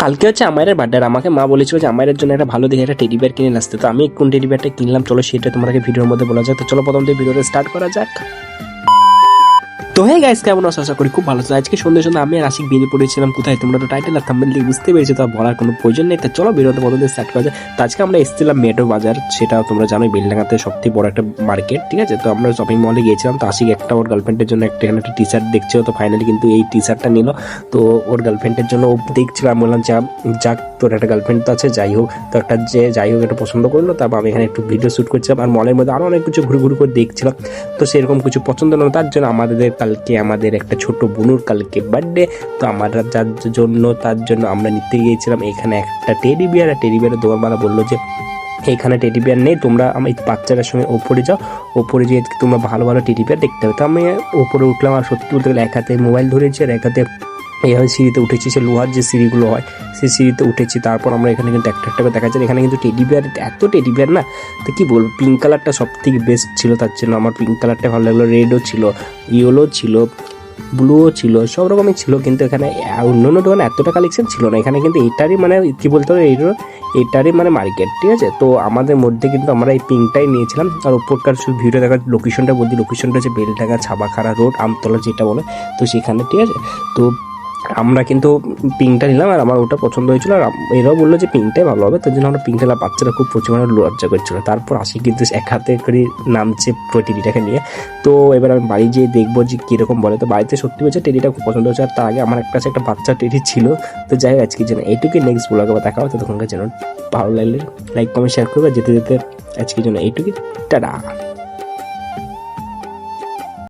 কালকে হচ্ছে আমায়ের বার্থডে, আর আমাকে মা বলেছিল যে আমায়ের জন্য একটা ভালো দেখে একটা টেডি বিয়ার কিনে আসতে। তো আমি কোন টেডি বিয়ারটা কিনলাম চলো সেটা তোমাকে ভিডিওর মধ্যে বলা যাক। তো চলো প্রথম থেকে ভিডিওটা স্টার্ট করা যাক। তো হে গাইস, কেমন আছো? আশা করি খুব ভালো আছো। আজকে সন্ধ্যে সন্ধ্যে আমি আর আশিক বেরিয়ে পড়েছিলাম কোথায়, তোমরা তো টাইটেল আর থাম্বনেল দিয়ে বুঝতে পেরেছো, তো বলার কোনো প্রয়োজন নেই। তো চলো ভিডিওতে প্রথম থেকে স্টার্ট করা যায়। তো আজকে আমরা এসেছিলাম মেট্রো বাজার, সেটা তোমরা জানোই বেলডাঙ্গাতে সবথেকে বড় একটা মার্কেট, ঠিক আছে। তো আমরা শপিং মলে গিয়েছিলাম। তো আশিক একটা ওর গার্লফ্রেন্ডের জন্য এখানে একটা টি শার্ট দেখছিল। তো ফাইনালি কিন্তু এই টি শার্টটা নিল। তো ওর গার্লফ্রেন্ডের জন্য ও দেখছিল, আমি বললাম যাক তোর একটা গার্লফ্রেন্ড তো আছে, যাই হোক। তো একটা যাই হোক একটা পছন্দ করলো। তারপর আমি এখানে একটু ভিডিও শ্যুট করছিলাম, আর মলের মধ্যে আরও অনেক কিছু ঘুরে করে দেখছিলাম। তো সেরকম কিছু পছন্দ হলো, তার জন্য আমাদের একটা ছোট বোনুর কালকে বার্থডে। তো তার জন্য আমরা নিতে গিয়েছিলাম এখানে একটা টেডি বিয়ার। আর টেডি বিয়ারের দোকানওয়ালা বললো যে এখানে টেডি বিয়ার নেই, তোমরা আমার বাচ্চাটার সঙ্গে ওপরে যাও, ওপরে গিয়ে তোমরা ভালো ভালো টেডি বিয়ার দেখতে হবে। তো আমি ওপরে উঠলাম, আর সত্যি বলতে গেলে এক হাতে মোবাইল ধরেছি আর এক হাতে এইভাবে সিঁড়িতে উঠেছি, সে লোহার যে সিঁড়িগুলো হয় সেই সিঁড়িতে উঠেছি। তারপর আমরা এখানে কিন্তু একটা একটা করে দেখা যায়, এখানে কিন্তু টেডি বিয়ার, এত টেডি বিয়ার না, তো কী বলবো, পিঙ্ক কালারটা সব থেকে বেস্ট ছিল, তার জন্য আমার পিঙ্ক কালারটা ভালো লাগলো। রেডও ছিল, ইয়েলো ছিল, ব্লুও ছিল, সব রকমই ছিল। কিন্তু এখানে অন্য অন্য দোকানে এতটা কালেকশন ছিল না, এখানে কিন্তু এটারই মানে কী বলতে হবে, এটারই মানে মার্কেট, ঠিক আছে। তো আমাদের মধ্যে কিন্তু আমরা এই পিঙ্কটাই নিয়েছিলাম। আর উপরকার শুধু ভিডিও দেখার লোকেশনটা বলছি, লোকেশনটা হচ্ছে বেলডাঙ্গা ছাবাখারা রোড, আমতলা যেটা বলে, তো সেখানে, ঠিক আছে। তো আমরা কিন্তু পিঙ্কটা নিলাম, আর আমার ওটা পছন্দ হয়েছিল। আর এরাও বললো যে পিঙ্কটাই ভালো হবে, তার জন্য আমরা পিঙ্কটা নিলাম। বাচ্চারা খুব পরিমাণে লজ্জা করছিল। তারপর আসি কিন্তু এক হাতে করে নামছে পুরো টেডিটাকে নিয়ে। তো এবার আমি বাড়ি যেয়ে দেখবো যে কীরকম বলে। তো বাড়িতে সত্যি বলছে টেডিটা খুব পছন্দ হচ্ছে। আর তার আগে আমার কাছে একটা বাচ্চা টেডি ছিল। তো যাই হোক, আজকের জন্য এইটুকুই, নেক্সট ব্লগে আবার দেখা হবে। ততক্ষণকার জন্য ভালো লাগলে লাইক কমেন্ট শেয়ার করবে। যেতে যেতে আজকের জন্য এইটুকুই, টাটা।